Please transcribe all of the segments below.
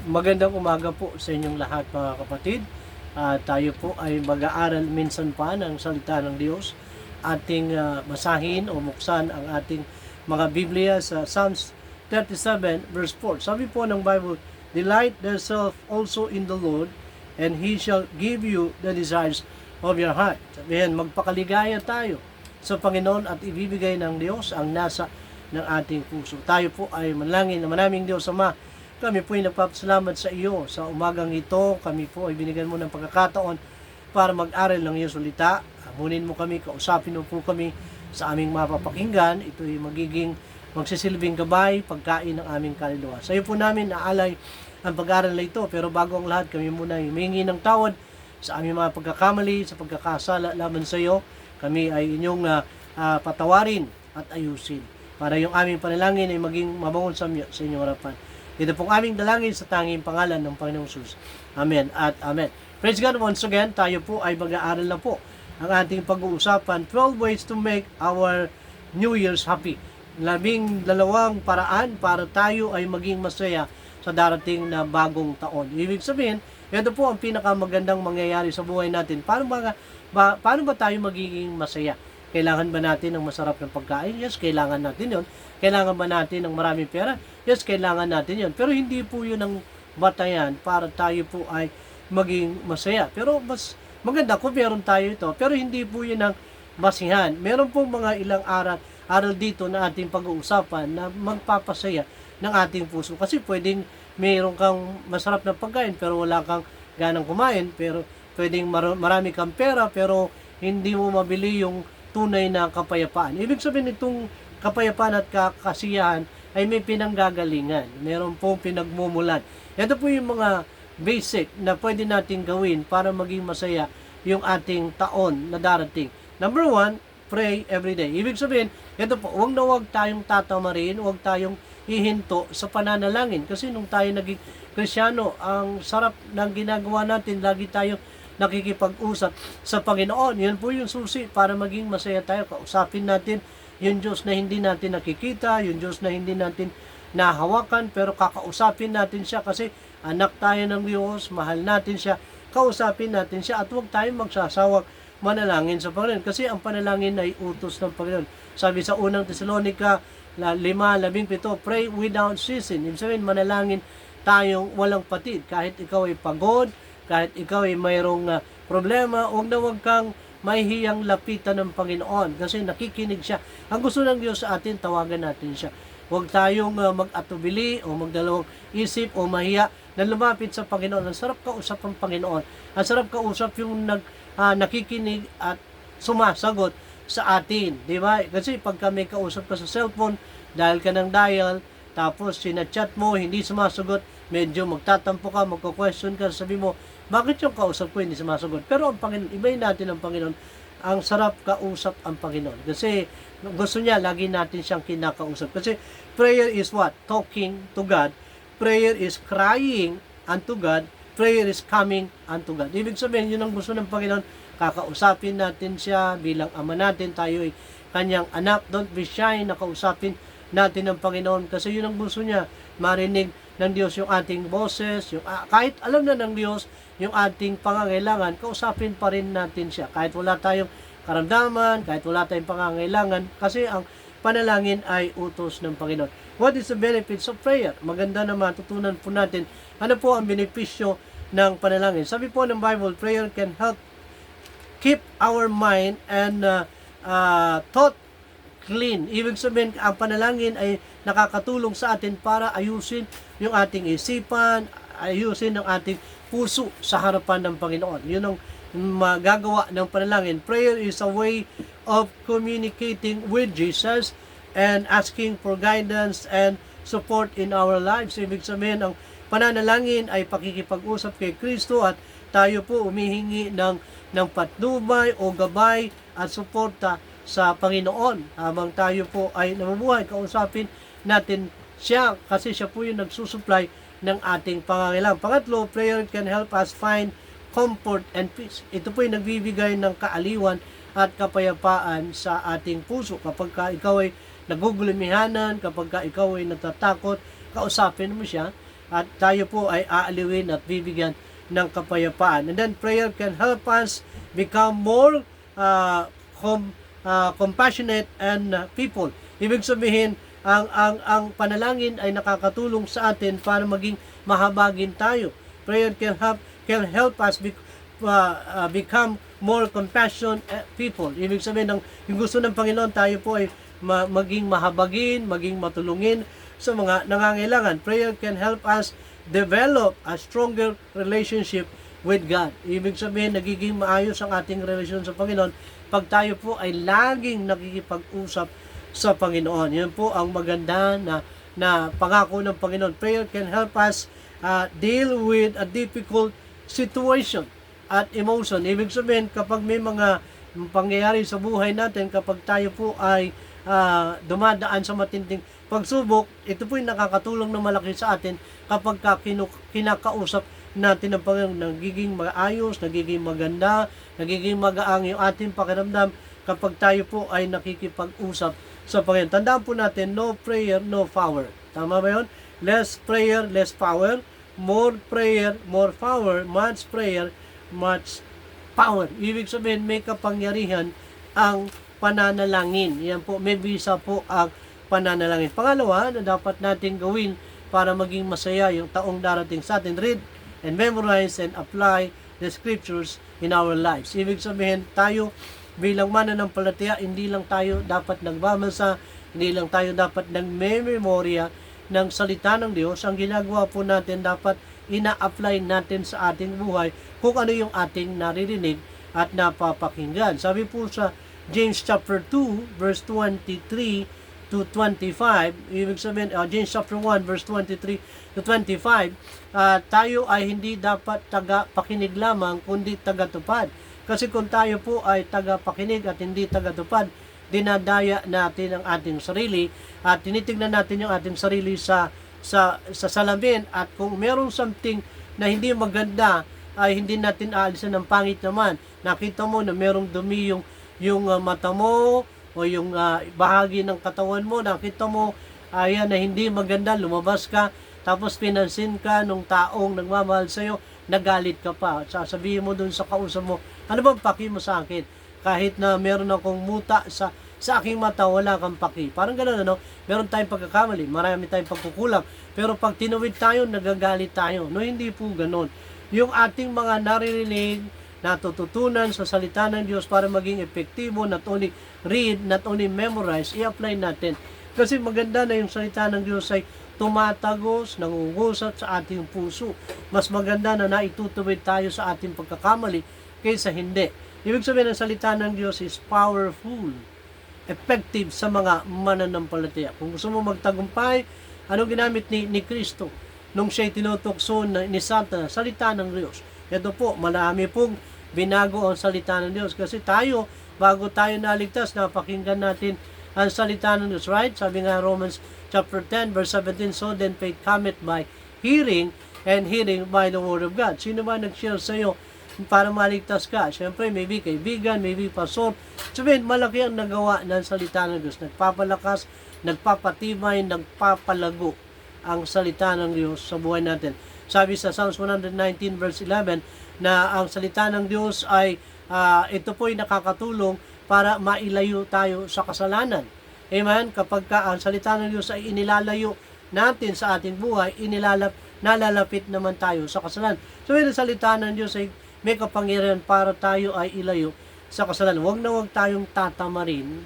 Magandang umaga po sa inyong lahat mga kapatid. Tayo po ay mag-aaral minsan pa ng salita ng Diyos. Ating basahin o buksan ang ating mga Biblia sa Psalms 37 verse 4. Sabi po ng Bible, "Delight thyself also in the Lord, and He shall give you the desires of your heart." Sabihin, magpakaligaya tayo sa Panginoon at ibibigay ng Diyos ang nasa ng ating puso. Tayo po ay manalangin na manaming Diyos Ama. Kami po ay nagpapasalamat sa iyo sa umagang ito. Kami po ay binigyan mo ng pagkakataon para mag-aral ng iyong salita. Hamunin mo kami, kausapin mo po kami sa aming mapapakinggan. Ito ay magsisilbing gabay, pagkain ng aming kaluluwa. Sa iyo po namin naalay ang pag-aaral na ito. Pero bago ang lahat, kami muna ay humingi ng tawad sa aming mga pagkakamali, sa pagkakasala laban sa iyo. Kami ay inyong patawarin at ayusin para yung aming panalangin ay maging mabangon sa inyong harapan. Ito pong aming dalangin sa tanging pangalan ng Panginoong Jesus. Amen at amen. Praise God once again. Tayo po ay mag-aaral na po ang ating pag-uusapan, 12 ways to make our New Year's happy. 12 paraan para tayo ay maging masaya sa darating na bagong taon. Ibig sabihin, ito po ang pinakamagandang mangyayari sa buhay natin. Paano ba tayo magiging masaya? Kailangan ba natin ng masarap na pagkain? Yes, kailangan natin yon. Kailangan ba natin ng maraming pera? Yes, kailangan natin yon. Pero hindi po yun ang batayan para tayo po ay maging masaya. Pero mas maganda kung meron tayo ito. Pero hindi po yun ang basihan. Meron po mga ilang aral dito na ating pag-uusapan na magpapasaya ng ating puso. Kasi pwedeng meron kang masarap na pagkain pero wala kang ganang kumain. Pero pwedeng marami kang pera pero hindi mo mabili yung tunay na kapayapaan. Ibig sabihin itong kapayapaan at kasiyahan ay may pinanggagalingan. Meron pong pinagmumulan. Ito po yung mga basic na pwede natin gawin para maging masaya yung ating taon na darating. Number 1, pray every day. Ibig sabihin, ito po, huwag tayong tatamarin, huwag tayong ihinto sa pananalangin. Kasi nung tayo naging Kristyano, ang sarap ng ginagawa natin, lagi tayong nakikipag-usap sa Panginoon. Yan po yung susi para maging masaya tayo. Kausapin natin yung Diyos na hindi natin nakikita, yung Diyos na hindi natin nahawakan, pero kakausapin natin siya kasi anak tayo ng Diyos, mahal natin siya, kausapin natin siya at huwag tayong magsasawang manalangin sa Panginoon kasi ang panalangin ay utos ng Panginoon. Sabi sa unang Tesalonica 5:17, pray without ceasing. Ibig sabihin, manalangin tayong walang patid. Kahit ikaw ay pagod, kahit ikaw ay mayroong problema, huwag kang mahihiyang lapitan ng Panginoon kasi nakikinig siya. Ang gusto ng Diyos sa atin, tawagan natin siya. Huwag tayong mag-atubili o magdalawang isip o mahiya na lumapit sa Panginoon. Ang sarap kausap ang Panginoon. Ang sarap kausap yung nakikinig at sumasagot sa atin. Di ba? Kasi pagka may kausap ka sa cellphone, dahil ka ng dial, tapos sinachat mo, hindi sumasagot, medyo magtatampo ka, magko-question ka, sabi mo, bakit yung kausap ko hindi sumasagot? Pero ang Panginoon, ibayin natin ang Panginoon. Ang sarap kausap ang Panginoon. Kasi gusto niya, lagi natin siyang kinakausap. Kasi prayer is what? Talking to God. Prayer is crying unto God. Prayer is coming unto God. Ibig sabihin, yun ang gusto ng Panginoon. Kakausapin natin siya bilang ama natin. Tayo ay kanyang anak. Don't be shy na kausapin natin ng Panginoon. Kasi yun ang gusto niya. Marinig ng Diyos yung ating boses, kahit alam na ng Diyos yung ating pangangailangan, kausapin pa rin natin siya. Kahit wala tayong karamdaman, kahit wala tayong pangangailangan, kasi ang panalangin ay utos ng Panginoon. What is the benefits of prayer? Maganda na matutunan po natin ano po ang benepisyo ng panalangin. Sabi po ng Bible, prayer can help keep our mind and thought clean. Ibig sabihin, ang panalangin ay nakakatulong sa atin para ayusin yung ating isipan, ayusin ang ating puso sa harapan ng Panginoon. Yun ang magagawa ng panalangin. Prayer is a way of communicating with Jesus and asking for guidance and support in our lives. Ibig sabihin, ang pananalangin ay pakikipag-usap kay Kristo at tayo po humihingi ng patnubay o gabay at suporta sa Panginoon. Habang tayo po ay namumuhay, kausapin natin siya kasi siya po yung nagsusupply ng ating pangangailangan. Pangatlo, prayer can help us find comfort and peace. Ito po yung nagbibigay ng kaaliwan at kapayapaan sa ating puso. Kapag ikaw ay nagugulumihanan, kapag ikaw ay natatakot, kausapin mo siya at tayo po ay aaliwin at bibigyan ng kapayapaan. And then prayer can help us become more compassionate and people. Ibig sabihin, ang panalangin ay nakakatulong sa atin para maging mahabagin tayo. Prayer can help us become more compassionate people. Ibig sabihin, yung gusto ng Panginoon, tayo po ay maging mahabagin, maging matulungin sa mga nangangailangan. Prayer can help us develop a stronger relationship with God. Ibig sabihin, nagiging maayos ang ating relasyon sa Panginoon pag tayo po ay laging nakikipag-usap sa Panginoon. Yan po ang maganda na pangako ng Panginoon. Prayer can help us deal with a difficult situation at emotion. Ibig sabihin, kapag may mga pangyayari sa buhay natin, kapag tayo po ay dumadaan sa matinding pagsubok, ito po yung nakakatulong na malaki sa atin kapag kinakausap natin ang Panginoon. Nagiging maayos, nagiging maganda, nagiging magaang yung ating pakiramdam kapag tayo po ay nakikipag-usap sa Panginoon. Tandaan po natin, no prayer, no power. Tama ba yun? Less prayer, less power. More prayer, more power. Much prayer, much power. Ibig sabihin, may kapangyarihan ang pananalangin. Yan po, may bisa po ang pananalangin. Pangalawa, na dapat natin gawin para maging masaya yung taong darating sa atin. Read and memorize and apply the scriptures in our lives. Ibig sabihin, tayo bilang mananampalataya, hindi lang tayo dapat nagbabasa, hindi lang tayo dapat nagme-memorya ng salita ng Diyos. Ang ginagawa po natin, dapat ina-apply natin sa ating buhay kung ano yung ating naririnig at napapakinggan. Sabi po sa James chapter 2 verse 23 to 25, ibig sabihin, James chapter 1 verse 23 to 25, tayo ay hindi dapat taga-pakinig lamang, kundi taga-tupad. Kasi kung tayo po ay taga-pakinig at hindi taga-tupad, dinadaya natin ang ating sarili at tinitignan natin yung ating sarili sa salamin, at kung merong something na hindi maganda, ay hindi natin aalisan ng pangit naman. Nakita mo na merong dumi yung mata mo o yung bahagi ng katawan mo, nakita mo ayan na hindi maganda, lumabas ka, tapos pinansin ka nung taong nagmamahal sa'yo, nagalit ka pa. Sasabihin mo dun sa kausap mo, ano bang paki mo sa akin? Kahit na meron akong muta sa aking mata, wala kang paki. Parang gano'n, ano? Meron tayong pagkakamali, marami tayong pagkukulang. Pero pag tinuwid tayo, nagagalit tayo. No, hindi po gano'n. Yung ating mga naririnig, natututunan sa salita ng Diyos para maging epektibo, not only read, not only memorize, i-apply natin. Kasi maganda na yung salita ng Diyos ay tumatagos, nangungusap sa ating puso. Mas maganda na naitutuwid tayo sa ating pagkakamali kaysa hindi. Ibig sabihin, ang salita ng Diyos is powerful, effective sa mga mananampalataya. Kung gusto mo magtagumpay, ano ginamit ni Kristo nung siya'y tinutokso ni Satanas? Salita ng Diyos. Ito po, marami pong binago ang salita ng Diyos. Kasi tayo, bago tayo naligtas, napakinggan natin ang salita ng Diyos. Right? Sabi nga Romans chapter 10, verse 17, so then faith cometh by hearing, and hearing by the word of God. Sino ba nag-share sa iyo para maligtas ka? Siyempre, maybe kaibigan, maybe pastor. Sabihin, malaki ang nagawa ng salita ng Diyos. Nagpapalakas, nagpapatibay, nagpapalago ang salita ng Diyos sa buhay natin. Sabi sa Psalms 119 verse 11 na ang salita ng Diyos ay ito po'y nakakatulong para mailayo tayo sa kasalanan. Amen? Kapag ang salita ng Diyos ay inilalayo natin sa ating buhay, nalalapit naman tayo sa kasalanan. So, yung salita ng Diyos ay may kapangyarihan para tayo ay ilayo sa kasalanan. Huwag na huwag tayong tatamarin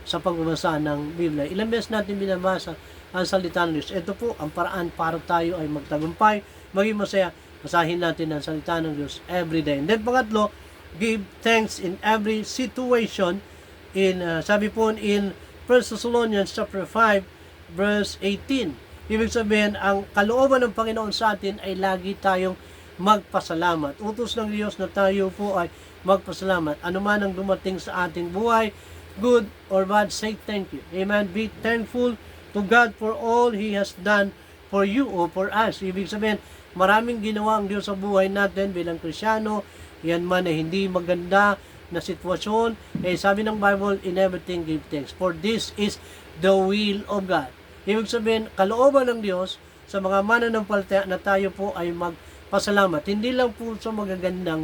sa pagbabasa ng Biblia. Ilang beses natin binabasa ang salita ng Diyos. Ito po ang paraan para tayo ay magtagumpay, maging masaya. Basahin natin ang salita ng Diyos every day. And then pangatlo, give thanks in every situation. Sabi po in 1 Thessalonians chapter 5 verse 18. Ibig sabihin, ang kalooban ng Panginoon sa atin ay lagi tayong magpasalamat. Utos ng Diyos na tayo po ay magpasalamat. Ano man ang dumating sa ating buhay, good or bad, say thank you. Amen. Be thankful to God for all He has done for you or for us. Ibig sabihin, maraming ginawa ang Diyos sa buhay natin bilang Krisyano. Yan man ay hindi maganda na sitwasyon. Sabi ng Bible, in everything give thanks. For this is the will of God. Ibig sabihin, kalooban ng Diyos sa mga mananampalataya na tayo po ay magpasalamat. Hindi lang po sa magagandang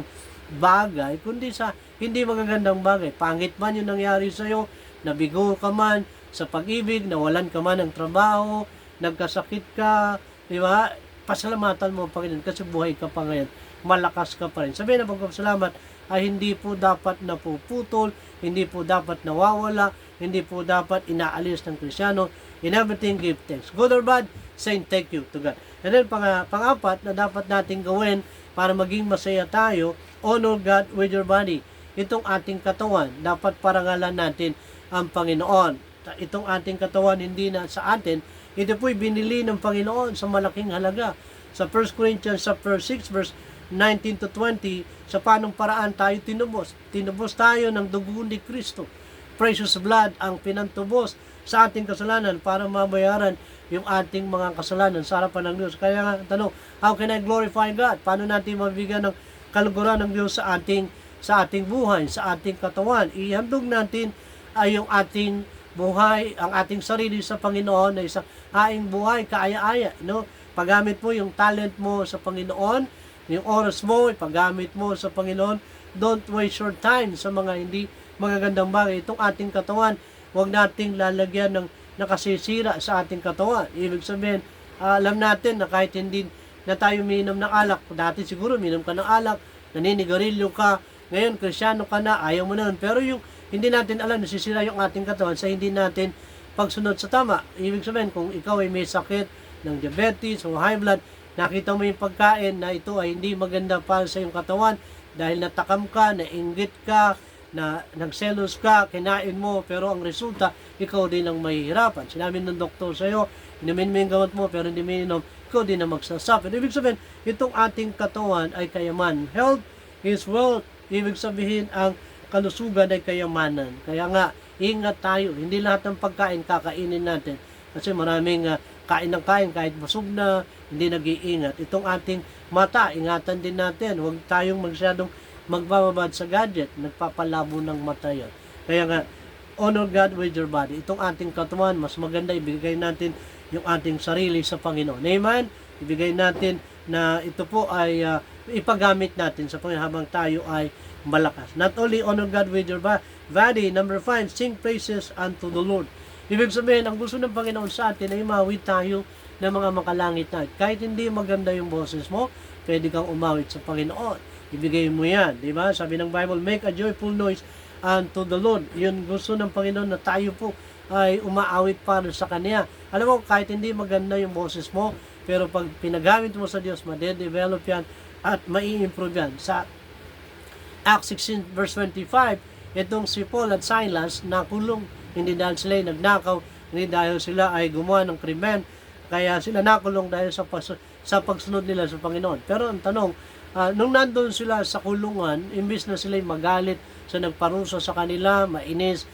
bagay, kundi sa hindi magagandang bagay. Pangit man yung nangyari sa'yo, nabigo ka man sa pag-ibig, nawalan ka man ng trabaho, nagkasakit ka, di ba? Pasalamatan mo, Panginoon, kasi buhay ka pa ngayon. Malakas ka pa rin. Sabihin na pagpapasalamat ay hindi po dapat napuputol, hindi po dapat nawawala, hindi po dapat inaalis ng Kristyano. In everything, give thanks. Good or bad, saying thank you to God. And then, pang-apat na dapat natin gawin para maging masaya tayo, honor God with your body. Itong ating katawan, dapat parangalan natin ang Panginoon. Itong ating katawan, hindi na sa atin, ito po'y binili ng Panginoon sa malaking halaga. Sa 1 Corinthians chapter 6, verse 19 to 20, sa panong paraan tayo tinubos. Tinubos tayo ng dugo ni Kristo. Precious blood ang pinantubos sa ating kasalanan para mabayaran yung ating mga kasalanan sa harapan ng Diyos. Kaya nga, tanong, how can I glorify God? Paano natin mabigyan ng kaluguran ng Diyos sa ating buhay, sa ating katawan? Ihandog natin ay yung ating buhay, ang ating sarili sa Panginoon na isang haing buhay, kaaya-aya. No? Paggamit mo yung talent mo sa Panginoon, yung oras mo, ipagamit mo sa Panginoon. Don't waste your time sa mga hindi magagandang bagay. Itong ating katawan, huwag nating lalagyan ng nakasisira sa ating katawan. Ibig sabihin, alam natin na kahit hindi na tayo umiinom ng alak, dati siguro umiinom ka ng alak, naninigarilyo ka, ngayon Kristyano ka na, ayaw mo na nun. Pero yung hindi natin alam, nasisira yung ating katawan sa hindi natin pagsunod sa tama. Ibig sabihin, kung ikaw ay may sakit ng diabetes o high blood, nakita mo yung pagkain na ito ay hindi maganda para sa iyong katawan dahil natakam ka, nainggit ka, na nagselos ka, kinain mo, pero ang resulta, ikaw din ang mahihirapan. Sinabi ng doktor sa iyo, inumin mo yung gamot mo, pero hindi mo inom, ikaw din ang magsasuffer. Ibig sabihin, itong ating katawan ay kayaman. Health is wealth. Ibig sabihin, ang kalusugan ay kayamanan. Kaya nga, ingat tayo. Hindi lahat ng pagkain kakainin natin. Kasi maraming kain ng kain kahit busog na, hindi nag-iingat. Itong ating mata, ingatan din natin. Huwag tayong masyadong magbababad sa gadget. Nagpapalabo ng mata yan. Kaya nga, honor God with your body. Itong ating katawan, mas maganda ibigay natin yung ating sarili sa Panginoon. Amen? Ibigay natin na ito po ay ipagamit natin sa Panginoon habang tayo ay malakas. Not only honor God with your body, number 5, sing praises unto the Lord. Ibig sabihin, ang gusto ng Panginoon sa atin ay umawit tayo ng mga makalangit na. Kahit hindi maganda yung boses mo, pwede kang umawit sa Panginoon. Ibigay mo yan, di ba? Sabi ng Bible, make a joyful noise unto the Lord. Yun gusto ng Panginoon na tayo po ay umaawit para sa Kanya. Alam mo, kahit hindi maganda yung boses mo, pero pag pinagamit mo sa Diyos, ma-develop yan at mai-improve yan. Sa Acts 16 verse 25, itong si Paul at Silas nakulong, hindi dahil sila ay nagnakaw, hindi dahil sila ay gumawa ng krimen, kaya sila nakulong dahil sa pagsunod nila sa Panginoon. Pero ang tanong, nung nandun sila sa kulungan, imbis na sila ay magalit sa nagparusa sa kanila, mainis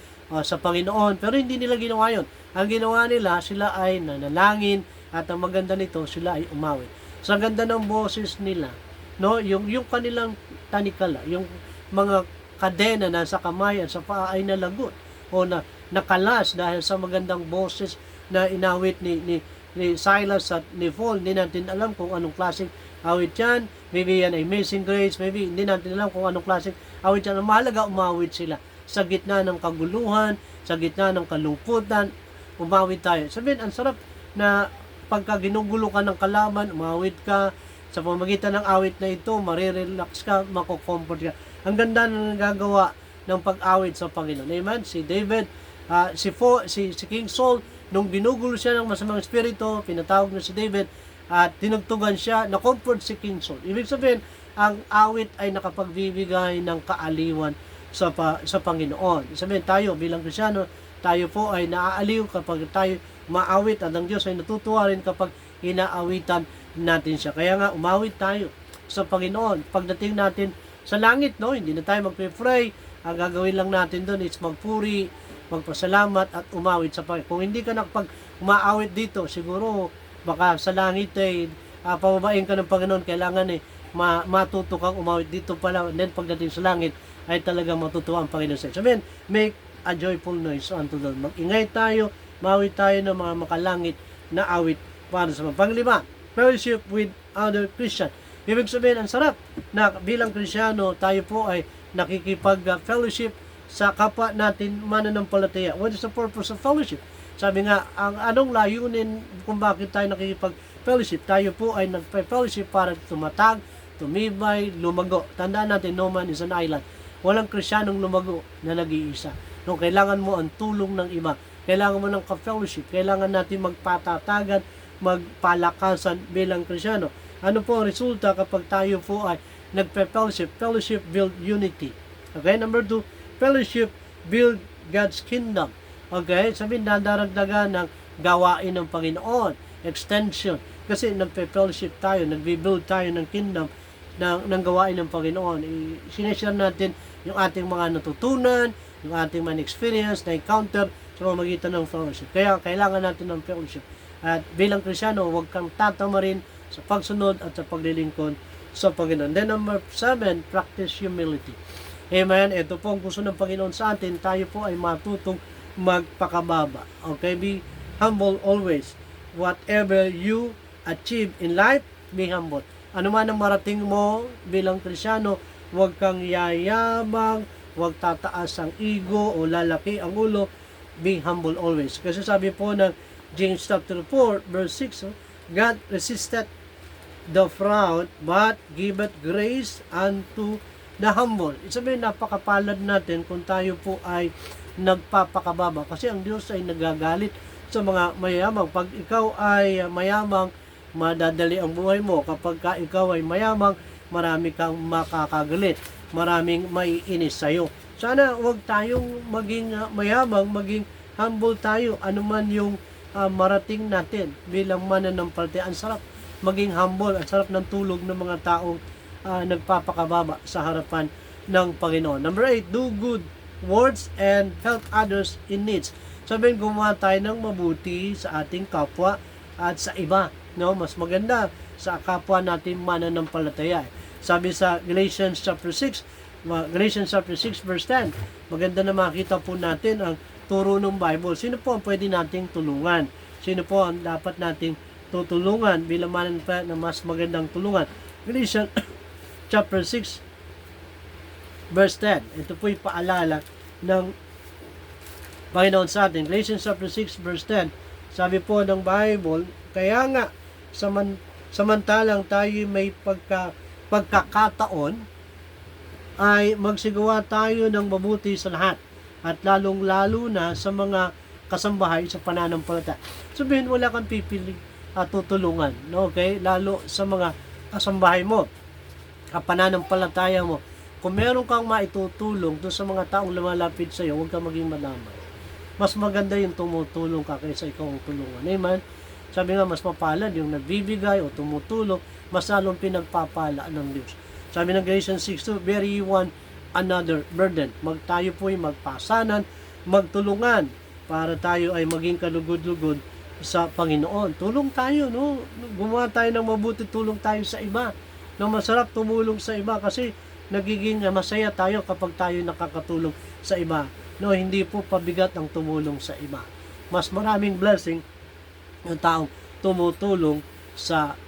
sa Panginoon, pero hindi nila ginawa yun. Ang ginawa nila, sila ay nanalangin, at ang maganda nito, sila ay umawit. Sa ganda ng boses nila, no, yung kanilang tanikala, yung mga kadena na sa kamay at sa paa ay nalagot o na nakalas dahil sa magandang boses na inawit ni Silas at ni Paul. Hindi natin alam kung anong klaseng awit yan. Maybe yan ay Amazing Grace, maybe hindi natin alam kung anong klaseng awit yan. Ang mahalaga, umawit sila sa gitna ng kaguluhan, sa gitna ng kalungkutan, umawit tayo. Sabihin, ang sarap na pagka ginugulo ka ng kalaban, umawit ka. Sa pamagitan ng awit na ito, marirelax ka, makukomfort ka. Ang ganda na nagagawa ng pag-awit sa Panginoon. Amen? Si David, si King Saul, nung ginugulo siya ng masamang espiritu, pinatawag na si David, at tinugtugan siya, na-comfort si King Saul. Ibig sabihin, ang awit ay nakapagbibigay ng kaaliwan sa Panginoon. Ibig sabihin, tayo bilang Kristyano, tayo po ay naaaliw kapag tayo maawit, at ang Diyos ay natutuwa rin kapag inaawitan natin siya. Kaya nga, umawit tayo sa Panginoon. Pagdating natin sa langit, no, hindi na tayo magpe-pray. Ang gagawin lang natin doon is magpuri, magpasalamat at umawit sa Panginoon. Kung hindi ka umaawit dito, siguro baka sa langit ay pababain ka ng Panginoon. Kailangan matuto kang umawit dito pala. And then pagdating sa langit ay talagang matutuwa ang Panginoon sa iyo. Sabihin, make a joyful noise unto the Lord. Mag-ingay tayo, mawit tayo ng mga makalangit na awit para sa mga. Panglima, fellowship with other Christian. Ibig sabihin, ang sarap na bilang Kristyano, tayo po ay nakikipag-fellowship sa kapwa natin mananampalataya. What is the purpose of fellowship? Sabi nga, ang anong layunin kung bakit tayo nakikipag-fellowship? Tayo po ay nagpa-fellowship para tumatag, tumibay, lumago. Tandaan natin, no man is an island. Walang Kristyanong lumago na nag-iisa. No, kailangan mo ang tulong ng iba. Kailangan mo ng ka-fellowship. Kailangan natin magpatatagan, magpalakasan bilang Kristyano. Ano po ang resulta kapag tayo po ay nagpe-fellowship? Fellowship build unity. Okay, number 2, fellowship build God's kingdom. Okay, sabihin nadaragdagan ng gawain ng Panginoon, extension. Kasi nagpe-fellowship tayo, nagbi-build tayo ng kingdom, ng gawain ng Panginoon. Sineshare natin yung ating mga natutunan, yung ating mga experience, na encounter sa pamamagitan ng fellowship. Kaya kailangan natin ng fellowship. At bilang Kristyano, huwag kang tatamarin sa pagsunod at sa paglilingkod sa Panginoon. Then number 7, practice humility. Amen. Ito po ang gusto ng Panginoon sa atin. Tayo po ay matutong magpakababa. Okay? Be humble always. Whatever you achieve in life, be humble. Ano man ang marating mo bilang Kristyano, huwag kang yayabang, huwag tataas ang ego o lalaki ang ulo. Be humble always. Kasi sabi po ng James chapter 4, verse 6, God resisted the proud, but giveth grace unto the humble. Sabihin, napakapalad natin kung tayo po ay nagpapakababa. Kasi ang Diyos ay nagagalit sa mga mayamang. Pag ikaw ay mayamang, madadali ang buhay mo. Kapag ikaw ay mayamang, marami kang makakagalit. Maraming maiinis sa'yo. Sana huwag tayong maging mayamang, maging humble tayo. Ano man yung marating natin bilang mananampalataya. Ang sarap maging humble. Ang sarap ng tulog ng mga taong nagpapakababa sa harapan ng Panginoon. Number 8, do good words and help others in needs. Sabihin, gumawa tayo ng mabuti sa ating kapwa at sa iba. No? Mas maganda sa kapwa natin mananampalataya. Sabi sa Galatians chapter 6 verse 10, maganda na makita po natin ang turo ng Bible. Sino po ang pwede nating tulungan? Sino po ang dapat nating tutulungan bilang mananampalataya na mas magandang tulungan? Galatians chapter 6 verse 10. Ito po yung paalala ng Panginoon sa atin. Galatians chapter 6 verse 10. Sabi po ng Bible, kaya nga samantalang tayo may pagkakataon ay magsigawa tayo ng mabuti sa lahat at lalong-lalo na sa mga kasambahay sa pananampalataya. Sabihin, wala kang pipili at tutulungan. No? Okay? Lalo sa mga kasambahay mo, kapananampalataya mo. Kung meron kang maitutulong doon sa mga taong lumalapit sa iyo, huwag kang maging madamay. Mas maganda yung tumutulong ka kaysa ikaw ang tulungan. Amen? Sabi nga, mas mapalad yung nagbibigay o tumutulong, mas lalong pinagpapala ng Diyos. Sabi ng Galatians 6:2, bear ye one another burden. Tayo po ay magpasanan, magtulungan para tayo ay maging kalugod-lugod sa Panginoon. Tulong tayo, no? Gumawa tayo ng mabuti, tulong tayo sa iba. No, masarap tumulong sa iba kasi nagiging masaya tayo kapag tayo nakakatulong sa iba. No, hindi po pabigat ang tumulong sa iba. Mas maraming blessing ng taong tumutulong sa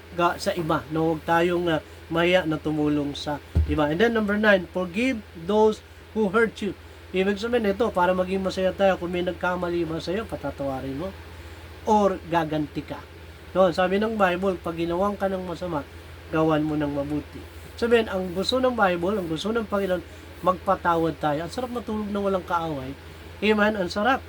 iba. No, huwag tayong maya na tumulong sa iba. And then number 9, forgive those who hurt you. Ibig sabihin ito, para maging masaya tayo, kung may nagkamali ba sa iyo, patatawarin mo or gaganti ka. No, sabi ng Bible, pag ginawang ka ng masama, gawan mo ng mabuti. Sabihin, ang gusto ng Bible, ang gusto ng Panginoon, magpatawad tayo. Ang sarap matulog na walang kaaway. Amen? Ang sarap.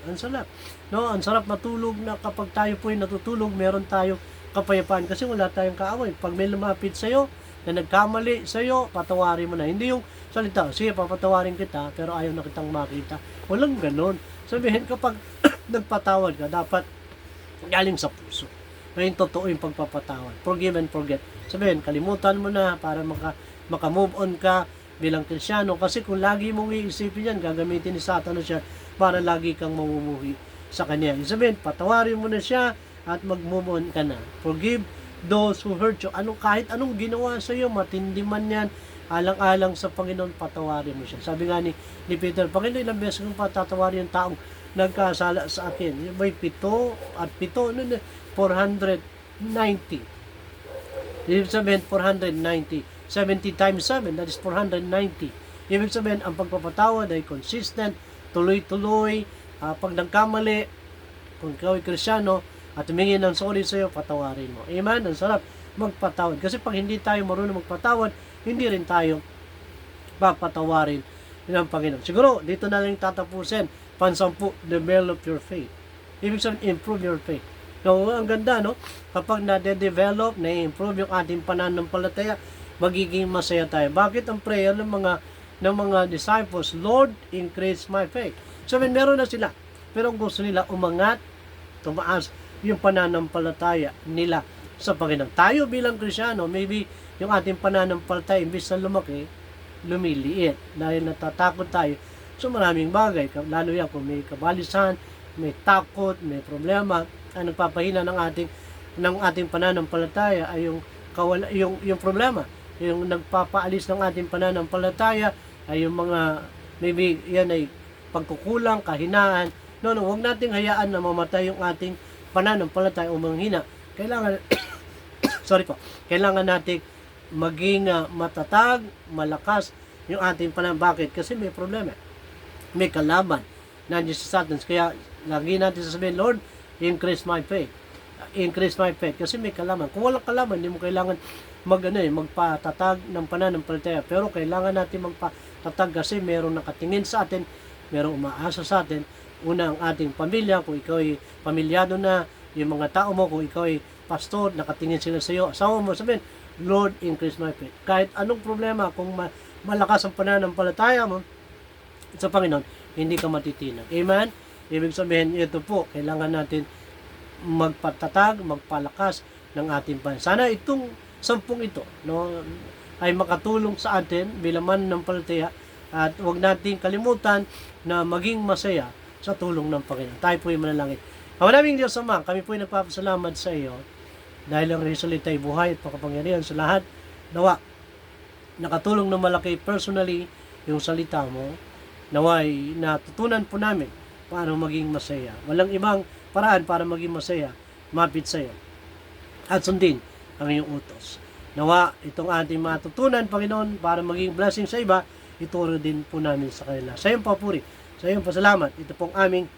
No, ang sarap matulog na kapag tayo po ay natutulog, meron tayong kapayapaan kasi wala tayong kaaway. Pag may lumapit sa iyo, na nagkamali sa iyo, patawarin mo na. Hindi yung salita, sige, papatawarin kita, pero ayaw na kitang makita. Walang ganon. Sabihin, kapag nagpatawad ka, dapat galing sa puso. Ngayon, totoo yung pagpapatawad. Forgive and forget. Sabihin, kalimutan mo na para maka-move on ka bilang Kristyano. Kasi kung lagi mong iisipin yan, gagamitin ni Satanas siya para lagi kang mamumuhi sa kanya. Sabihin, patawarin mo na siya at mag-move on ka na. Forgive those who hurt you. Kahit anong ginawa sa iyo, matindi man yan, alang-alang sa Panginoon, patawarin mo siya. Sabi nga ni Peter, Panginoon, ilang beses kong patatawarin yung taong nagkasala sa akin. May 7 at 7, 400 490. Ibig sabihin, 490. 70 times 7, that is 490. Ibig sabihin, ang pagpapatawad ay consistent, tuloy-tuloy. Pag nagkamali, kung ikaw ay Kristyano, at humingi ng sorry sa iyo, patawarin mo. Amen? Ang sarap magpatawad. Kasi pag hindi tayo marunong magpatawad, hindi rin tayo papatawarin ng Panginoon. Siguro, dito na lang tatapusin. Pansampu, develop your faith. Ibig sabihin, improve your faith. So, ang ganda, no? Kapag na-develop, na-improve yung ating pananampalataya, magiging masaya tayo. Bakit ang prayer ng mga disciples, Lord, increase my faith. So, meron na sila. Pero gusto nila umangat, tumaas yung pananampalataya nila sa Panginoon. Tayo bilang Kristyano, maybe yung ating pananampalataya, imbis na lumaki, lumiliit. Dahil natatakot tayo sa maraming bagay. Lalo yan kung may kabalisan, may takot, may problema, ang nagpapahina ng ating pananampalataya ay yung problema. Yung nagpapaalis ng ating pananampalataya ay yung mga, maybe yan ay pagkukulang, kahinaan. No, huwag nating hayaan na mamatay yung ating pananampalataya o manghina. Kailangan kailangan nating maging matatag, malakas yung ating Bakit? Kasi may problema. May kalaban nandiyan sa atin. Kaya lagi natin sasabihin, Lord, increase my faith. Increase my faith. Kasi may kalaban. Kung walang kalaban, hindi mo kailangan magpatatag ng pananampalataya. Pero kailangan natin magpatatag kasi merong nakatingin sa atin, merong umaasa sa atin. Una, ang ating pamilya, kung ikaw ay pamilyado na, yung mga tao mo, kung ikaw ay pastor, nakatingin sila sa iyo, asawa mo, sabihin, Lord, increase my faith. Kahit anong problema, kung malakas ang pananampalataya mo sa Panginoon, hindi ka matitinag. Amen? Ibig sabihin, ito po, kailangan natin magpatatag, magpalakas ng ating Panginoon. Sana itong 10 ito, no, ay makatulong sa atin bilang mananampalataya at huwag nating kalimutan na maging masaya sa tulong ng Panginoon. Tayo po ay manalangin. Maraming Diyos Ama, kami po ay nagpapasalamat sa iyo dahil ang resulta ay buhay at pakapangyarihan sa lahat. Nawa, nakatulong na malaki personally yung salita mo. Naway, natutunan po namin paano maging masaya. Walang ibang paraan para maging masaya, mapit sa iyo. At sundin ang iyong utos. Nawa, itong ating matutunan, Panginoon, para maging blessing sa iba, ituro din po namin sa kanila. Sa iyong papuri, sa iyong pasalamat, ito pong aming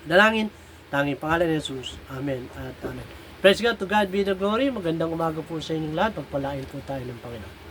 dalangin, tanging pangalan ni Jesus. Amen at amen. Praise God, to God be the glory. Magandang umaga po sa inyong lahat. Pagpalain po tayo ng Panginoon.